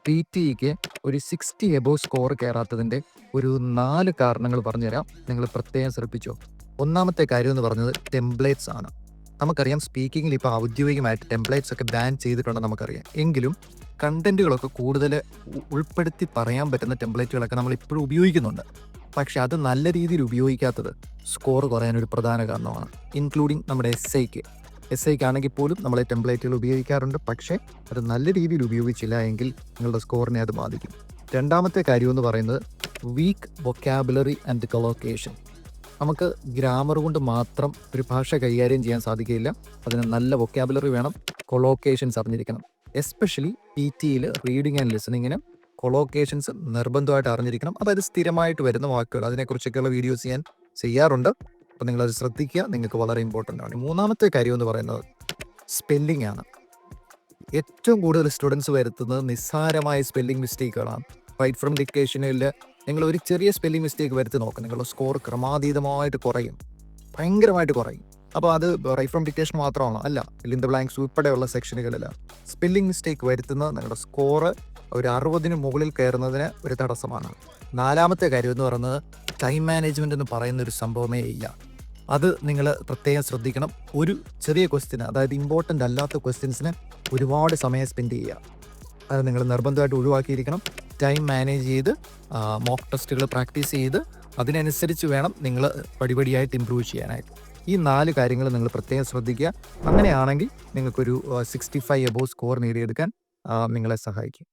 Tick ഒരു 60 above score കയറാത്തതിൻ്റെ ഒരു 4 കാരണങ്ങൾ പറഞ്ഞുതരാം. നിങ്ങൾ പ്രത്യേകം ശ്രദ്ധിച്ചോ. ഒന്നാമത്തെ കാര്യം എന്ന് പറഞ്ഞത് ടെംപ്ലേറ്റ്സ് ആണ്. നമുക്കറിയാം സ്പീക്കിങ്ങിൽ ഇപ്പോൾ ഔദ്യോഗികമായിട്ട് ടെംപ്ലേറ്റ്സ് ഒക്കെ ബാൻ ചെയ്തിട്ടുണ്ടെന്ന് നമുക്കറിയാം. എങ്കിലും കണ്ടന്റുകളൊക്കെ കൂടുതൽ ഉൾപ്പെടുത്തി പറയാൻ പറ്റുന്ന ടെംപ്ലേറ്റുകളൊക്കെ നമ്മൾ ഇപ്പോഴും ഉപയോഗിക്കുന്നുണ്ട്. പക്ഷെ അത് നല്ല രീതിയിൽ ഉപയോഗിക്കാത്തത് സ്കോർ കുറയാനൊരു പ്രധാന കാരണമാണ്. ഇൻക്ലൂഡിങ് നമ്മുടെ എസ് ഐക്ക് ആണെങ്കിൽ പോലും നമ്മൾ ടെംപ്ലേറ്റുകൾ ഉപയോഗിക്കാറുണ്ട്. പക്ഷേ അത് നല്ല രീതിയിൽ ഉപയോഗിച്ചില്ല എങ്കിൽ നിങ്ങളുടെ സ്കോറിനെ അത് ബാധിക്കും. രണ്ടാമത്തെ കാര്യം എന്ന് പറയുന്നത് വീക്ക് വൊക്കാബുലറി ആൻഡ് കൊളോക്കേഷൻ. നമുക്ക് ഗ്രാമർ കൊണ്ട് മാത്രം ഒരു ഭാഷ കൈകാര്യം ചെയ്യാൻ സാധിക്കില്ല. അതിന് നല്ല വൊക്കാബുലറി വേണം, കൊളോക്കേഷൻസ് അറിഞ്ഞിരിക്കണം. എസ്പെഷ്യലി ടിയിൽ റീഡിങ് ആൻഡ് ലിസണിങ്ങിന് കൊളോക്കേഷൻസ് നിർബന്ധമായിട്ട് അറിഞ്ഞിരിക്കണം. അതായത് സ്ഥിരമായിട്ട് വരുന്ന വാക്കുകൾ, അതിനെക്കുറിച്ചൊക്കെയുള്ള വീഡിയോസ് ഞാൻ ചെയ്യാറുണ്ട്. അപ്പോൾ നിങ്ങളത് ശ്രദ്ധിക്കുക, നിങ്ങൾക്ക് വളരെ ഇമ്പോർട്ടൻ്റ് ആണ്. മൂന്നാമത്തെ കാര്യം എന്ന് പറയുന്നത് സ്പെല്ലിംഗ് ആണ്. ഏറ്റവും കൂടുതൽ സ്റ്റുഡൻസ് വരുത്തുന്നത് നിസ്സാരമായ സ്പെല്ലിംഗ് മിസ്റ്റേക്കുകളാണ്. റൈറ്റ് ഫ്രം ഡിക്റ്റേഷനിൽ നിങ്ങൾ ഒരു ചെറിയ സ്പെല്ലിംഗ് മിസ്റ്റേക്ക് വരുത്തി നോക്കുക, നിങ്ങളുടെ സ്കോർ ക്രമാതീതമായിട്ട് കുറയും, ഭയങ്കരമായിട്ട് കുറയും. അപ്പോൾ അത് റൈറ്റ് ഫ്രം ഡിക്റ്റേഷൻ മാത്രമാണോ? അല്ല, ഫിൽ ഇൻ ദ ബ്ലാങ്ക്സ് ഉൾപ്പെടെയുള്ള സെക്ഷനുകളിൽ സ്പെല്ലിംഗ് മിസ്റ്റേക്ക് വരുത്തുന്നത് നിങ്ങളുടെ സ്കോറ് ഒരു 60 മുകളിൽ കയറുന്നതിന് ഒരു തടസ്സമാണ്. നാലാമത്തെ കാര്യം എന്ന് പറയുന്നത് ടൈം മാനേജ്മെൻറ്റ് എന്ന് പറയുന്ന ഒരു സംഭവമേ ഇല്ല. അത് നിങ്ങൾ പ്രത്യേകം ശ്രദ്ധിക്കണം. ഒരു ചെറിയ ക്വസ്റ്റ്യന്, അതായത് ഇമ്പോർട്ടൻ്റ് അല്ലാത്ത ക്വസ്റ്റ്യൻസിന് ഒരുപാട് സമയം സ്പെൻഡ് ചെയ്യുക, അത് നിങ്ങൾ നിർബന്ധമായിട്ട് ഒഴിവാക്കിയിരിക്കണം. ടൈം മാനേജ് ചെയ്ത് മോക്ക് ടെസ്റ്റുകൾ പ്രാക്ടീസ് ചെയ്ത് അതിനനുസരിച്ച് വേണം നിങ്ങൾ പടിപടിയായിട്ട് ഇമ്പ്രൂവ് ചെയ്യാനായിട്ട്. ഈ 4 കാര്യങ്ങൾ നിങ്ങൾ പ്രത്യേകം ശ്രദ്ധിക്കുക. അങ്ങനെയാണെങ്കിൽ നിങ്ങൾക്കൊരു 65 എബോവ് സ്കോർ നേടിയെടുക്കാൻ നിങ്ങളെ സഹായിക്കും.